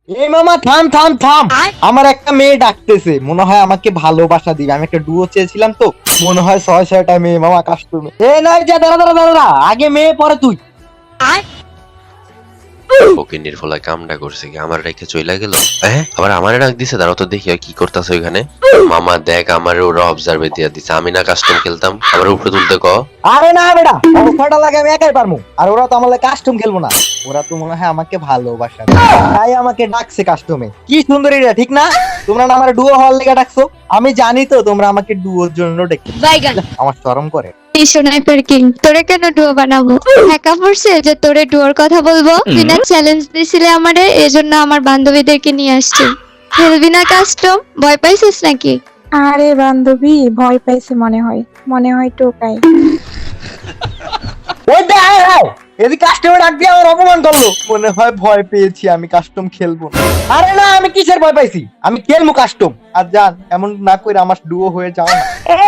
এই মামা থাম থাম থাম, আমার একটা মেয়ে ডাকতেছে, মনে হয় আমাকে ভালোবাসা দিবে। আমি একটা ডুয়ো চেয়েছিলাম তো, মনে হয় 6-6টা মেয়ে মামা কাস্টমে। এ নয়, যা দাঁড়া দাঁড়া দাঁড়া দাঁড়া, আগে মেয়ে পরে তুই। ফকিন্নির ফলায় কামটা করছে কি আমার রেখে চইলা গেল। হ্যাঁ আবার আমারে ডাক দিছে, দাঁড়াও তো দেখি কি করতেছে ওইখানে। মামা দেখ আমার ওরা অবজার্ভে দিয়া দিছে, আমি না কাস্টম খেলতাম, আমার উপরে তুলতে ক। আরে না বেটা, অফারটা লাগে আমি একাই পারবো, আর ওরা তো আমার কাস্টম খেলবো না। ওরা তো মনে হয় আমাকে ভালোবাসা দেয়, তাই আমাকে ডাকছে কাস্টমে। কি সুন্দর এটা, ঠিক না? তোমরা না আমার ডুয়ো হওয়ার লেগে ডাকছো, আমি জানি তো তোমরা আমাকে ডুয়োর জন্য ডেকে। আমার শরম করে। স্নাইপার কিং, তোরে কেন ডুয়ো বানাবো? একা পড়ছে যে তোরে ডুয়োর কথা বলবো? তুই না চ্যালেঞ্জ দিছিলে আমারে, এজন্য আমার বান্ধবীদেরকে নিয়ে আসছি। খেলবি না কাস্টম? ভয় পাইছিস নাকি? আরে বান্ধবী ভয় পাইছে মনে হয় টোকাই। ওই দে, আয় আয়, এদিকে কাস্টমে ডাক দিয়ে আমার অপমান করলো, মনে হয় ভয় পেয়েছি, আমি কাস্টম খেলবো না। আরে না, আমি কিসের ভয় পাইছি, আমি খেলবো কাস্টম। আর জান, এমন না করে আমার ডুয়ো হয়ে যাও না।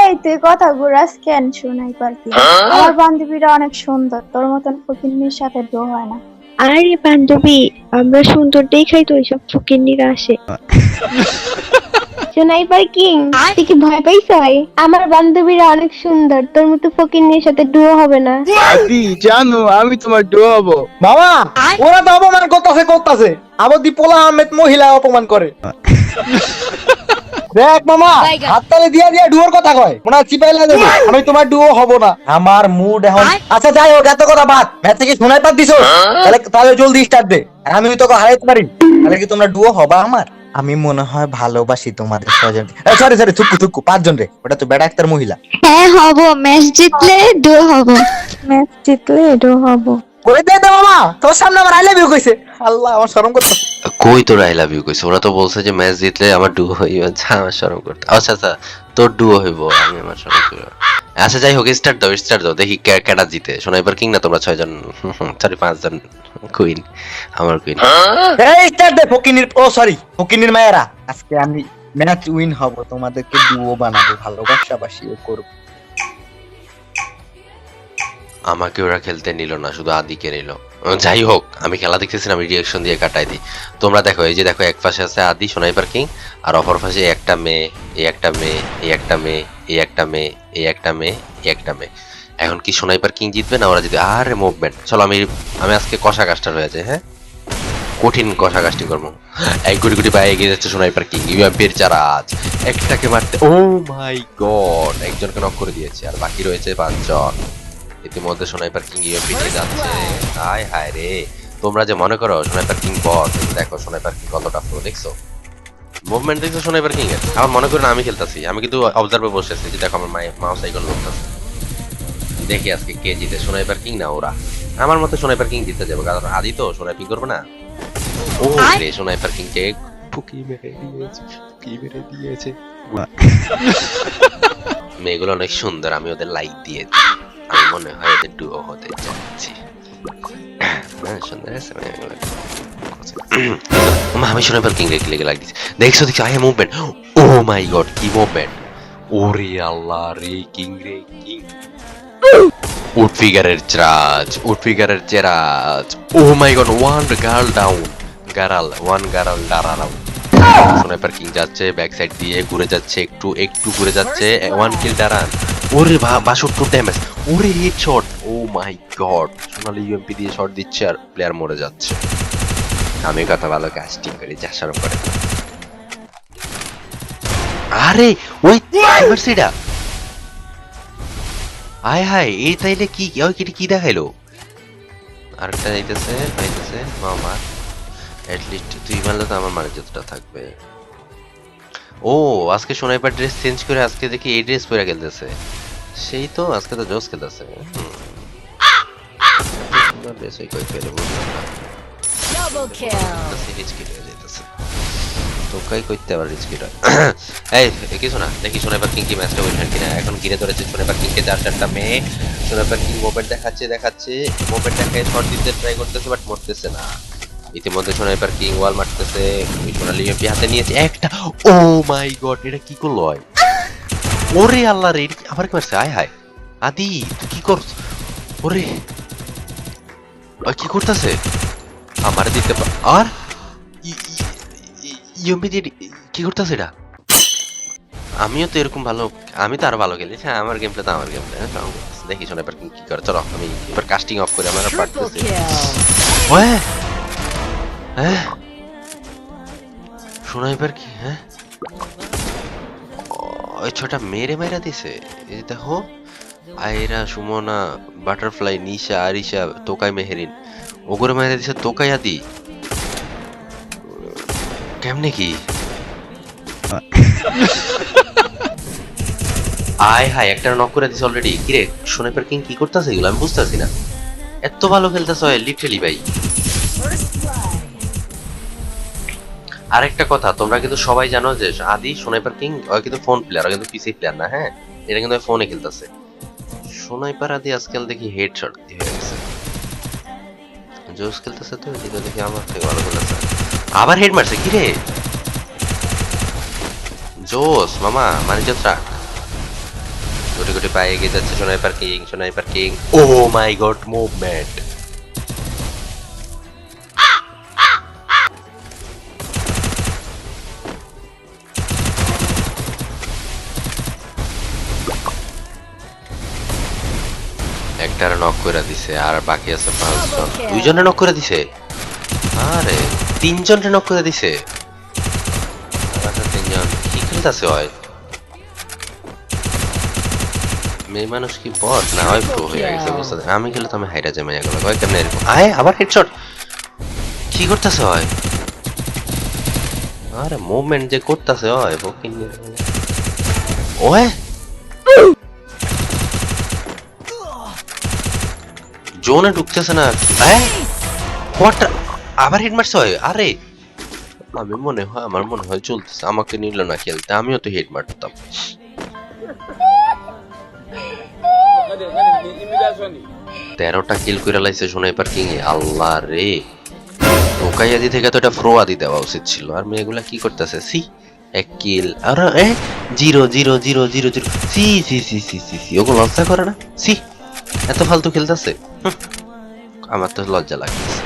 এই তুই কথা ঘুরাস কেন? শোনাই পারবি, আমার বান্ধবীরা অনেক সুন্দর, তোর মতন ফকিন্নির সাথে ডো হয় না। আরে বান্ধবী, আমরা সুন্দর দেখাই তো ওইসব ফকিন্নিরা আসে। স্নাইপার কিং, তুই কি ভয় পাইছ? আমার বান্ধবীরা অনেক সুন্দর, তোর মতো ফকিন্নির সাথে ডুও হবে না। আদি জানো আমি তোমার ডো হবো। বাবা, ওরা তো অপমান করতেছে আবার দীপলা আহমেদ মহিলা অপমান করে। দেখ মামা, হাততালি দিয়া দিয়া ডুয়োর কথা কয়, মনে হয় চিপাইলা দেবে। আমি তোমার ডুয়ো হব না, আমার মুড এখন। আচ্ছা যাই হোক, এত কথা বাদ। ম্যাচ থেকে শোনাই পাত দিছো, তাহলে তাহলে জলদি স্টার্ট দে। আর আমি তোকে হারাইতে পারি, তাহলে কি তোমরা ডুয়ো হবা আমার? আমি মনে হয় ভালোবাসি তোমাদের 6জন। সরি সরি, থুকু থুকু, 5জন রে, ওটা তো বেড়া একটার মহিলা। হ্যাঁ হব, ম্যাচ জিতলে ডুয়ো হব। ম্যাচ জিতলে ডো হব। কই দে দে মামা, তোর সামনে আমার আই লাভ ইউ কইছে। আল্লাহ, আমার শরম করতেছে। কই তোর আই লাভ ইউ কইছে? ওরা তো বলছে যে ম্যাচ জিতলে আমার ডুও হইব। আচ্ছা আমার শরম করতে, আচ্ছা আচ্ছা তোর ডুও হইব, আমি আমার শরম করব। আচ্ছা যাই হোক, স্টার্ট দাও দেখি কেডা জিতে। স্নাইপার কিং না তোমরা 6জন, সরি 5জন, কুইন, আমার কুইন। এই স্টার্ট দে ফকিনির, ও সরি ফকিনির মায়েরা। আজকে আমি ম্যাচ উইন হব, তোমাদেরকে ডুও বানাবো, ভালোবাসাবাসিও করব। আমাকে ওরা খেলতে নিল না, শুধু আদিকে নিল। যাই হোক, আমি খেলা দেখতেছি না, আমি রিয়াকশন দিয়ে কাটাই দিই। তোমরা দেখো, এই যে দেখো, এক পাশে আছে আদি স্নাইপার কিং, আর অপর পাশে একটা মেয়ে, এই একটা মেয়ে, এই একটা মেয়ে, এই একটা মেয়ে, এই একটা মেয়ে, এই একটা মেয়ে। এখন কি স্নাইপার কিং জিতবে না ওরা জিতবে? আরে মুভমেন্ট, চলো আমি আমি আজকে কষা কাস্টার হয়ে যায়। হ্যাঁ, কঠিন কষা কাস্টিং করবো। এক গুটি গুটি পায়ে এগিয়ে যাচ্ছে স্নাইপার কিং, ইউএমপির চারাজ একটাকে মারতে। ও মাই গড, একজনকে নক করে দিয়েছে, আর বাকি রয়েছে 5জন। ইতিমধ্যে স্নাইপার কিং ইউএমপি নিয়ে যাচ্ছে। হায় হায় রে, তোমরা যে মনে করো স্নাইপার কিং বট, দেখো স্নাইপার কিং কতটা প্রো, দেখছো মুভমেন্ট, দেখছো স্নাইপার কিং এর। আমার মনে করি না আমি খেলতাছি, আমি কিন্তু অবজার্ভে বসে আছি, যে দেখো আমার মাউস আইকন করতেছে। দেখি আজকে কে জিতে, স্নাইপার কিং না ওরা। আমার মতে স্নাইপার কিং জিতে যাবে, কারণ আদি তো স্নাইপিং করবে না। ও রে, স্নাইপার কিং কে ফুকি মেরে দিয়েছে, ফুকি মেরে দিয়েছে। মেয়েগুলো অনেক সুন্দর, আমি ওদের লাইক দিয়েছি। আমি মনে হয় ওদের ডুও হতে যাচ্ছি। সুন্দর আছে মেয়েগুলো। আমি স্নাইপার কিং লেগে লাইক দিচ্ছি। দেখছো দেখছো, eye movement, oh my god কি মুভমেন্ট! ওরে আল্লাহ রে, কিং রে কিং। উডফিগারের চার্জ, উডফিগারের চেরাজ। Oh my god, one girl down, one girl down. Sniper king যাচ্ছে ব্যাক সাইড দিয়ে, ঘুরে যাচ্ছে, একটু একটু ঘুরে যাচ্ছে, ওয়ান কিল ডারান। ওরে 62 ড্যামেজ, ওরে headshot. O my god, Sonali UMP দিয়ে শট দিচ্ছে আর প্লেয়ার মরে যাচ্ছে। আমি কত ভালো কাস্টিং করি, যা শরম করে। আরে ওই সিটা, হায় হায়, এই তাইলে কি ওই কি দেখাইলো? আরেকটা যাইতেছে মামা। এট লিস্ট তুই মারলে তো আমার মারে যতটা থাকবে। ও আজকে স্নাইপার ড্রেস চেঞ্জ করে আজকে দেখি এই ড্রেস পরে খেলতেছে। সেই তো, আজকে তো জোস খেলতেছে। ড্রেস ওই কই পেলে বুঝলাম না। ডাবল কিল, সিরিজ কিল হয়ে যাইতেছে। তো কাই কইতে আবার রিস্ক কিল। এই কিছু না, দেখি স্নাইপার কিং কি ম্যাচটা উইন হয় কিনা। এখন গিরে ধরেছে স্নাইপার কিং কে 4-4টা মেয়ে। স্নাইপার কিং মোমেন্ট দেখাচ্ছে, মোমেন্ট দেখায় শট দিতে ট্রাই করতেছে, বাট মরতেছে না। ইতিমধ্যে স্নাইপার কিং ওয়াল মারতেছে, সোনালি ইউএমপি হাতে নিয়েছে একটা। ও মাই গড, এটা কি করলো? হয় ওরে আল্লাহ রে, আবার কি মারছে? আয় হায় আদি, তুই কি করছ? ওরে কি করতেছে? আমার দিতে আর ইউএমপি দিয়ে কি করতেছে এটা? আমিও তো এরকম ভালো, আমি তো আরো ভালো খেলি। হ্যাঁ আমার গেম প্লে তো আমার গেম প্লে। দেখি শোনা এবার কি করে। চলো আমি এবার কাস্টিং অফ করে আমরা পারতেছি। ওয়ে হ্যাঁ শোনা এবার কি? হ্যাঁ ওই ছোটা মেরে মেরা দিছে। এই দেখো আয়রা, সুমনা, বাটারফ্লাই, নিশা, আরিশা, তোকাই, মেহেরিন ওগরে মেরে দিছে। তোকাই আদি কেমনে কি? আয় হায় একটা নক করে দিছে অলরেডি। কিরে স্নাইপার কিং কি করতেছে এগুলো আমি বুঝতেছি না। এত ভালো খেলতেছে লিটারালি ভাই। আরেকটা কথা, তোমরা কিন্তু সবাই জানো যে আদি স্নাইপার কিং কিন্তু ফোন প্লেয়ার, কিন্তু পিসি প্লেয়ার না। হ্যাঁ এটা কিন্তু ফোনে খেলতেছে। স্নাইপার আদি আজকাল দেখি হেডশট দিয়ে হয়ে গেছে। জোস খেলতেছে তো এদিকে দেখি আমার থেকে ভালো খেলতেছে। আবার হেড মারছে কিরে? জোস মামা মানে যাত্রা গুটি গুটি পায়ে এগিয়ে যাচ্ছে sniper king. Sniper king O my god movement. একটার নক করে দিছে আর বাকি আছে 5 জন। দুইজনে নক করে দিছে। আরে 3 জনে নক করে দিছে। আচ্ছা 3 জন কি খেলতেছে হয়? মেয়ে মানুষ কি বট না হয় প্রো হয়ে গেছে বুঝতে। আমি খেলে তো আমি হাইরা যাই মেয়েগুলো কয় কেমনে এরকম। আয় আবার হেডশট কি করতেছে হয়? আরে মুভমেন্ট যে করতেছে হয় বকিন ওয়ে জোনে ঢুকতেছে না। হোয়াট আবার হিট মারছে হয়? আরে আমি মনে হয় আমার মনে হয় চলতেছে, আমাকে নিল না খেলতে, আমিও তো হিট মারতাম। 13টা কিল করে লাইছে স্নাইপার কিং এ। আল্লাহ রে টোকাই আদি থেকে তো এটা প্রো আদি দেওয়া উচিত ছিল। আর মেয়েগুলা কি করতেছে? সি এক কিল আর 0 সি সি সি সি সি সি ওগুলো লজ্জা করে না? সি এত ফালতু খেলতেছে। আমার তো লজ্জা লাগতেছে।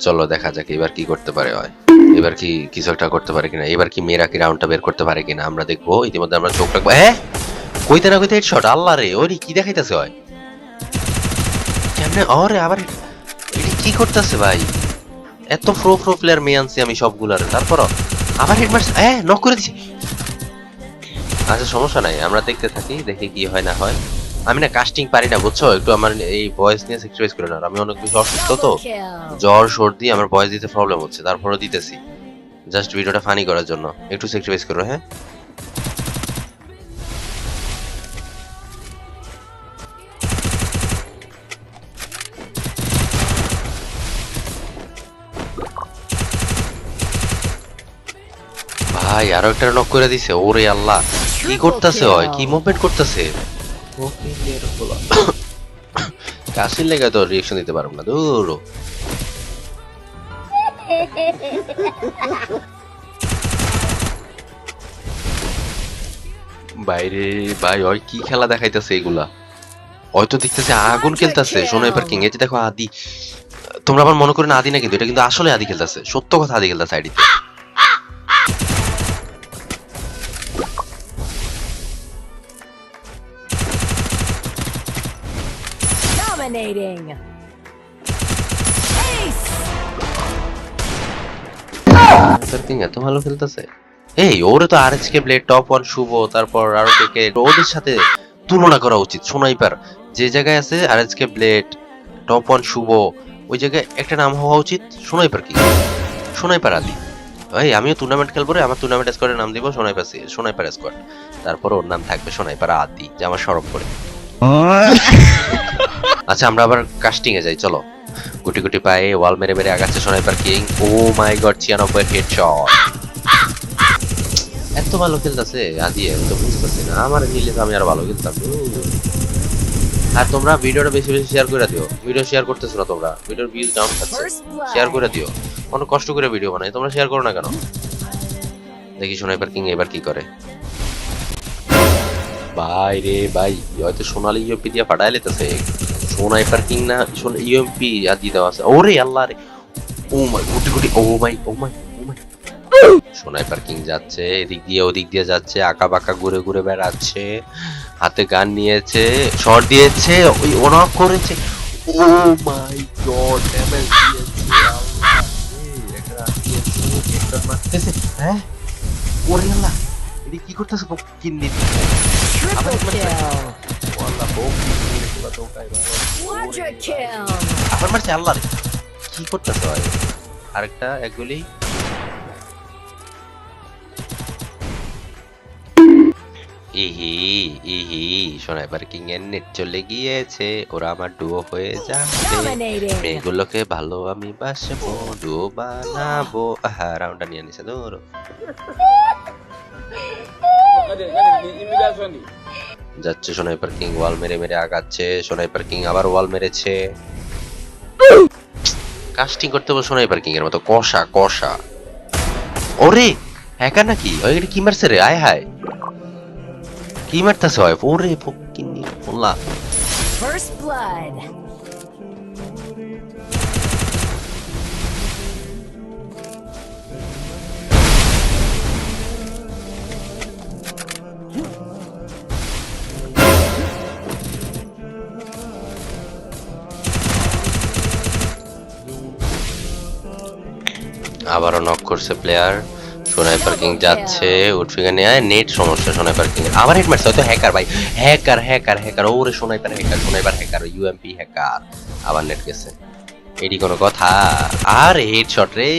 চলো দেখা যাক এবার কি করতে পারে হয়। এবার কি কিছু একটা করতে পারে কিনা। এবার কি মেয়েরা কি রাউন্ডটা বের করতে পারে কিনা আমরা দেখবো। ইতিমধ্যে আমরা চোখ রাখবো। কইতে না কইতে হেডশট। আল্লাহ রে ওরে কি দেখাইতেছে হয়? কেমনে ওরে আবার এটা কি করতেছে ভাই? এত প্রো প্লেয়ার মেয়ে আনছি আমি সবগুলার, তারপরও আবার হেড মারছে। নক করে দিছি। আচ্ছা সমস্যা নাই, আমরা দেখতে থাকি, দেখি কি হয় না হয়। আমি না কাস্টিং পারি না বুঝছো, একটু আমার এই ভয়েস নিয়ে স্যাক্রিফাইস করে না। আমি অনেক বেশি অসুস্থ তো, জ্বর সর্দি, আমার ভয়েস দিতে প্রবলেম হচ্ছে, তারপরে দিতেছি জাস্ট ভিডিওটা ফানি করার জন্য। একটু স্যাক্রিফাইস করো। হ্যাঁ ভাই আরো একটা নক করে দিছে। ওরে আল্লাহ কি করতেছে হয়? কি মুভমেন্ট করতেছে? কাশির লেগে তো রিঅ্যাকশন দিতে পারবো না। দূর বাইরে ভাই ওই কি খেলা দেখাইতেছে এগুলা। হয়তো দেখতেছে আগুন খেলতেছে স্নাইপার কিং। এই যে দেখো আদি, তোমরা আবার মনে করে না আদি না, কিন্তু এটা কিন্তু আসলে আদি খেলতেছে। সত্য কথা আদি খেলতেছে আইডিতে। Dominating. এত ভালো খেলতেছে। এই ওরে তো আরএসকে ব্লেড, টপ 1 শুভ, তারপর আরো কে ওদের সাথে তুলনা করা উচিত। স্নাইপার যে জায়গায় আছে আরএসকে ব্লেড, টপ 1 শুভ, ওই জায়গায় একটা নাম হওয়া উচিত স্নাইপার কি, স্নাইপার আদি। ভাই আমিও টুর্নামেন্ট খেলবো রে, আমার টুর্নামেন্ট স্কোয়াডের নাম দিব স্নাইপার স্কোয়াড, তারপর ওর নাম থাকবে স্নাইপার আদি, যে আমার শরম করে। আচ্ছা আমরা আবার কাস্টিং এ যাই, চলো। গুটি গুটি পায়ে ওয়াল মেরে মেরে আগাচ্ছে sniper king. O my god 96 headshot. এত ভালো খেলতেছে আদি, আমি তো বুঝতেছি না। আমার নিলে তো আমি আর ভালো খেলতাম। আর তোমরা ভিডিওটা বেশি বেশি শেয়ার করে দিও। ভিডিও শেয়ার করতেছো না তোমরা, ভিডিওর ভিউজ ডাউন যাচ্ছে। শেয়ার করে দিও, অনেক কষ্ট করে ভিডিও বানাই, তোমরা শেয়ার করো না কেন? দেখি স্নাইপার কিং এবার কি করে। ভাই রে ভাই, হয়তো সোনালি ইউএমপি দিয়ে ফাটাই লেতেছে। স্নাইপার কিং না ইউএমপি আদি দেওয়া আছে। ওরে আল্লাহ রে, ও মাই গুটি গুটি, ও মাই ও মাই ও মাই স্নাইপার কিং যাচ্ছে এদিক দিয়ে ওদিক দিয়ে যাচ্ছে, আঁকা বাঁকা ঘুরে ঘুরে বেড়াচ্ছে, হাতে গান নিয়েছে, শট দিয়েছে, ওই অনক করেছে। ও মাই গড, ড্যামেজ দিয়েছে আল্লাহ রে, একটা দিয়েছে, একটা মারতেছে। হ্যাঁ ওরে আল্লাহ, এটি কি করতেছে? কিন্নি Triple kill. আল্লাহ বউ কিন্নি পুরো দৌড়ায় ভালো। Quadra kill. আবার মারছে আল্লাহ রে, কি করতেছে ভাই? আরেকটা এক গুলি। ইহি ইহি, স্নাইপার কিং এর নেট চলে গিয়েছে, ওরা আমার ডুও হয়ে যাবে, Dominating. মেয়েগুলোকে ভালো আমি বাসবো, ডুও বানাবো। হ্যাঁ, রাউন্ডটা নিয়ে নিছে ধরো। যাচ্ছে স্নাইপার কিং, ওয়াল মেরে মেরে আগাচ্ছে, স্নাইপার কিং আবার ওয়াল মেরেছে। কাস্টিং করতে হবে স্নাইপার কিং এর মতো, কষা কষা। ওরে হ্যাকার নাকি? ওই এটা কি মারছে রে? আয় হায়, কি মারতেছে হয়? ওরে ফকিন্নি বললা। First blood. আবারও নক করছে প্লেয়ার। স্নাইপার কিং যাচ্ছে, উঠফিগার নিয়ে নেট সমস্যা স্নাইপার কিং। আবার হেড মারছে, হয়তো হ্যাকার ভাই, হ্যাকার হ্যাকার হ্যাকার। ওরে sniper hacker, sniper hacker, UMP hacker. আবার নেট গেছে, এটি কোনো কথা? আর হেডশট রে,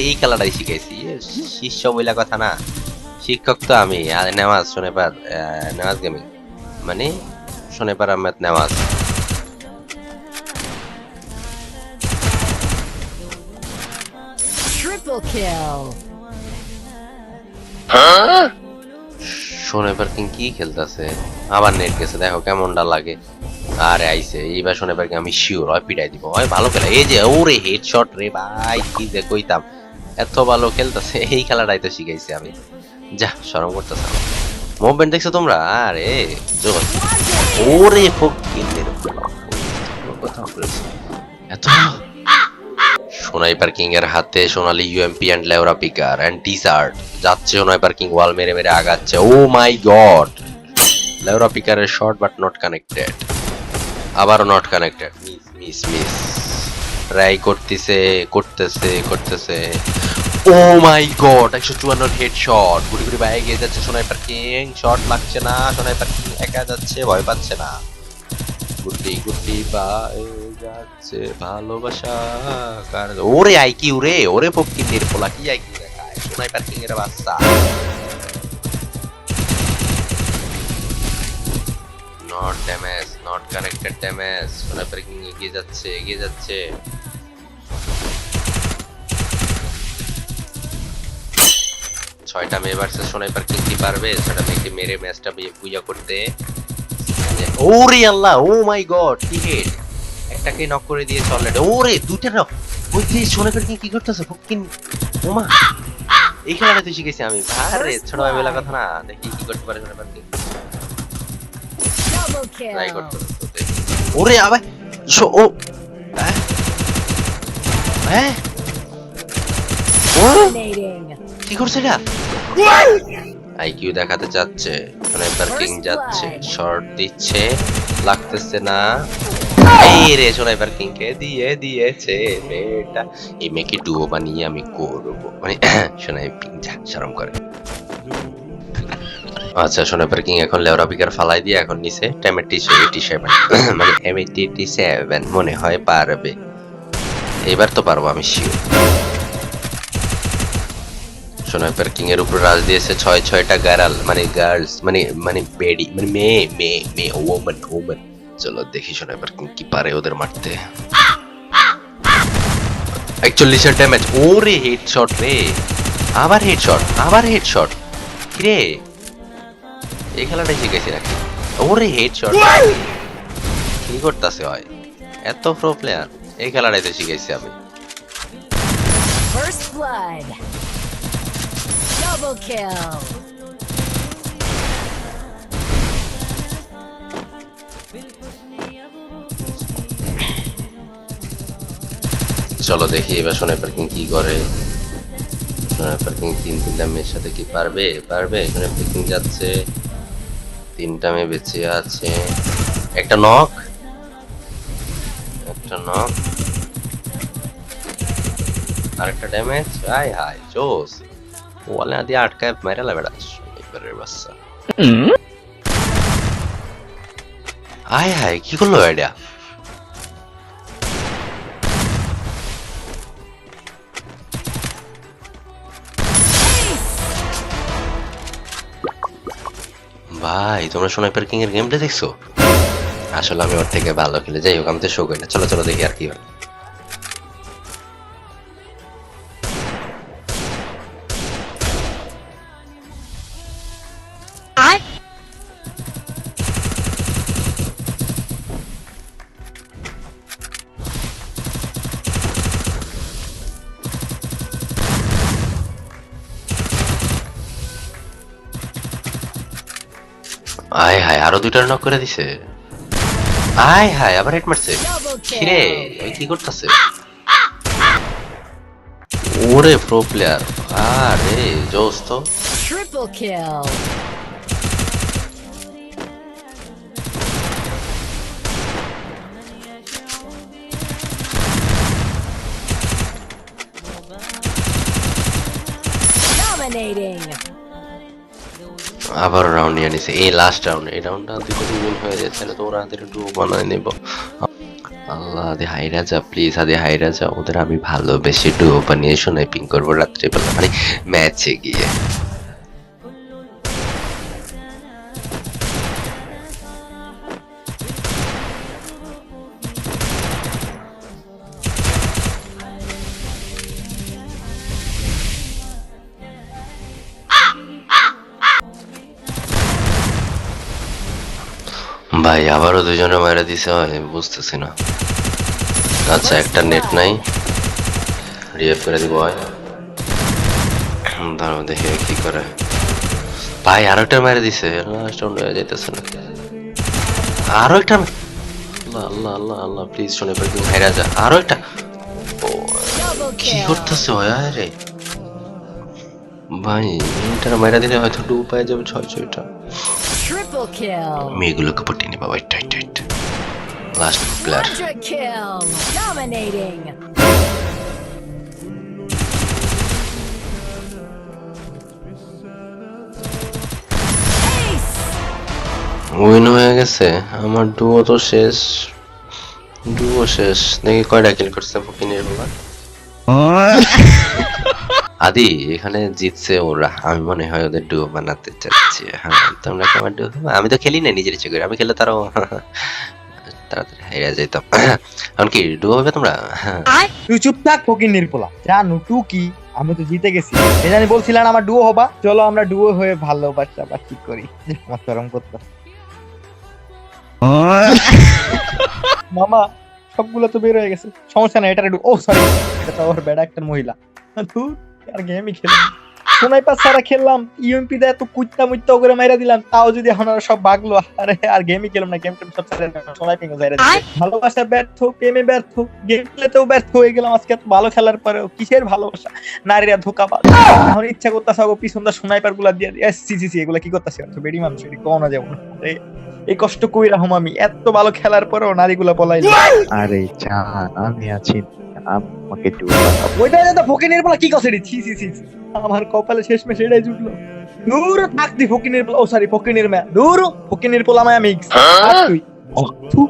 এই খেলাটাই শিখাইছি, শিষ্য বইলা কথা না, শিক্ষক তো আমি। আর নেওয়াজ স্নাইপার, নেওয়াজ গেমিং মানে sniper Ahmed Nawaz. Triple kill. Sniper king কি খেলতেছে? আবার নেট গেছে, দেখো কেমনটা লাগে। আরে আইছে এইবার স্নাইপার কিং, আমি শিওর হয় পিটাই দিব, হয় ভালো খেলা। এই যে ওরে হেডশট রে ভাই, কি যে কইতাম, এত ভালো খেলতেছে। এই খেলাটাই তো শিখাইছি আমি, যা শরম করতেছে আমার। মুভমেন্ট দেখছো তোমরা? আরে জোর। ওরে ফকিন্নের কথা বলেছি এত। স্নাইপার কিং এর হাতে সোনালী ইউএমপি এন্ড লেওরা পিকার এন্ড টিশার্ট। যাচ্ছে স্নাইপার কিং, ওয়াল মেরে মেরে আগাচ্ছে। ও মাই গড, লেওরা পিকারের শট বাট নট কানেক্টেড। আবারও not connected, miss miss miss. Try করতেছে করতেছে করতেছে। ও মাই গড, 154 হেডশট। গুড়ি গুড়ি বাইরে গিয়ে যাচ্ছে স্নাইপার কিং, শট লাগছে না। স্নাইপার কিং একা যাচ্ছে, ভয় পাচ্ছে না। গুটি গুটি বাইরে যাচ্ছে ভালোবাসা কার। ওরে আইকিউ রে, ওরে ফকিন্নির পোলা, কি আইকিউ দেখায় স্নাইপার কিং এর বাচ্চা। Not damage, not connected damage. Sniper king এগিয়ে যাচ্ছে, এগিয়ে যাচ্ছে। ছয়টা মেয়ে ভার্সেস স্নাইপার কিং কি পারবে? ছয়টা মেয়েকে মেরে ম্যাচটা বুইয়া করতে। ওরে আল্লাহ, ও মাই গড, কি হেড! একটাকে নক করে দিয়ে চলে। ওরে দুইটা নক। ওই যে স্নাইপার কিং কি করতেছে ফকিন? ওমা, এই খেলাটা তো শিখেছি আমি। আরে ছোট ভাই বলা কথা না, দেখি কি করতে পারে sniper king. Double try kill. করতে হবে। ওরে আবার ও হ্যাঁ হ্যাঁ, ও Dominating. কি করছে এটা? আইকিউ দেখাতে চাচ্ছে। স্নাইপার কিং যাচ্ছে, শর্ট দিচ্ছে, লাগতেছে না। এই রে স্নাইপার কিং কে দিয়ে দিয়েছে মেয়েটা। এই মেয়েকে ডুও বানিয়ে আমি করব, মানে স্নাইপার কিং যা শরম করে। আচ্ছা, স্নাইপার কিং এখন লেওরা পিকার ফালাই দিয়ে এখন নিচে M87 মানে M87 মনে হয় পারবে। এবার তো পারবো আমি শিওর। স্নাইপার কিং এর উপর রাজ দিয়েছে 6টা গার্ল, মানে গার্লস, মানে বেডি, মানে মেয়ে ওম্যান। চলো দেখি স্নাইপার কিং কি পারে ওদের মারতে। 41 ড্যামেজ। ওরে হেডশট রে, আবার হেডশট। কি রে, এই খেলাটাই শিখেছি নাকি? ওরে হেডশট, কি করতেছে হয়? এত প্রো প্লেয়ার, এই খেলাটাই তো শিখেছি আমি। First blood. Double kill. চলো দেখি এবার স্নাইপার কিং কি করে। স্নাইপার কিং তিনটা মেয়ের সাথে কি পারবে? পারবে। স্নাইপার কিং যাচ্ছে, 3টা মেয়ে বেঁচে আছে, একটা নক, আরেকটা ড্যামেজ। হাই হাই জোস, ওয়ালে দিয়ে আটকায় মেরে বেড়া স্নাইপারের বাচ্চা। হাই হাই কি করলো এটা? ভাই তোমরা স্নাইপার কিং এর গেমটা দেখছো? আসলে আমি ওর থেকে ভালো খেলে, যাই হোক আমি তো শো করি না। চলো চলো দেখি আর কি হয়। আয় হায় আরো 2টা নক করে দিছে। আয় হায় আবার হেড মারছে। Double কিরে kill. ওই কি করতেছে? ওরে প্রো প্লেয়ার, আরে জোস তো। Triple kill. Dominating. আবার রাউন্ড নিয়ে নিছে, এই লাস্ট রাউন্ড। এই রাউন্ডটা দুটো উইন হয়ে যায়, তাহলে তো ওরা হাতের একটু বানায় নেব। আল্লাহ আদে হাইরা যা, প্লিজ আদে হাইরা যা। ওদের আমি ভালোবেসে ডুও বানিয়ে স্নাইপিং করবো রাত্রিবেলা, মানে ম্যাচে গিয়ে। ভাই আবারও দুজনে মারা দিছে, আমি বুঝতেছি না। আচ্ছা একটা নেট নাই, রিয়েভ করে দিব। হয় দাঁড়াও দেখি কি করে। ভাই আরো একটা মেরে দিছে, লাস্ট রাউন্ড হয়ে যাইতেছে না। আরো একটা, আল্লাহ আল্লাহ আল্লাহ আল্লাহ, প্লিজ শুনে পারি তুমি হাইরা যা। আরো একটা, ও Double কি kill. করতেছে ওই? আরে ভাই এটা মেরা দিলে হয়তো ডু পায়ে যাবে 6-6টা। Triple kill. মেয়েগুলোকে পটিয়ে নিবা। Wait wait wait, last player. Quadra kill. Dominating. Ace. Win হয়ে গেছে আমার, ডুও তো শেষ, ডুও শেষ। দেখি কয়টা কিল করছে ফকিনের বাবা। আদি এখানে জিতছে ওরা, আমি মনে হয় ওদের ডুও বানাতে চাচ্ছি। হ্যাঁ তোমরা কি আমার ডুও? আমি তো খেলি না নিজের ইচ্ছে করে, আমি খেলে তারাও তাড়াতাড়ি হেরে যেতাম। এখন কি ডুও হবে তোমরা? তুই চুপ থাক ফকির নির্পলা। জানু টু কি, আমি তো জিতে গেছি। এই জানি বলছিলাম আমার ডুও হবা, চলো আমরা ডুও হয়ে ভালোবাসা বা কি করি। আমার চরম করতে মামা সবগুলো তো বের হয়ে গেছে, সমস্যা নাই। এটা ও সরি, এটা তো আবার বেড়া একটা মহিলা। ধুর, আর গেমই খেললাম, স্নাইপার ছাড়া খেললাম, ইউএমপি দিয়ে এত কুইত্তা মুইত্তা করে মাইরা দিলাম, তাও যদি এখন আর সব ভাগলো। আরে আর গেমই খেলাম না, গেম টেম সব ছেড়ে দিলাম, স্নাইপিং ও ছেড়ে দিলাম। ভালোবাসা ব্যর্থ, প্রেমে ব্যর্থ, গেম খেলেতেও ব্যর্থ হয়ে গেলাম আজকে। এত ভালো খেলার পরেও কিসের ভালোবাসা? নারীরা ধোঁকাবাজ। এখন ইচ্ছা করতেছে পিছন দা স্নাইপার গুলা দিয়ে সি এগুলা কি করতেছে? বেড়ি মানুষ এটি কোন যাবো না। এই কষ্ট কই রাখুম আমি, এত ভালো খেলার পরেও নারীগুলা পলাইলো। আরে জান আমি আছি, আমাকে ডুও বানাও। ওইটা তো ফকিনের বলা কি কথা রে? ছি ছি ছি ছি। আমার কপালে শেষমেশ এটাই জুটলো। দূর থাক দি ফকিনের পোলা, ও সরি ফকিনের মেয়া, দূর ফকিনের পোলা মায়া মিক্স। আর তুই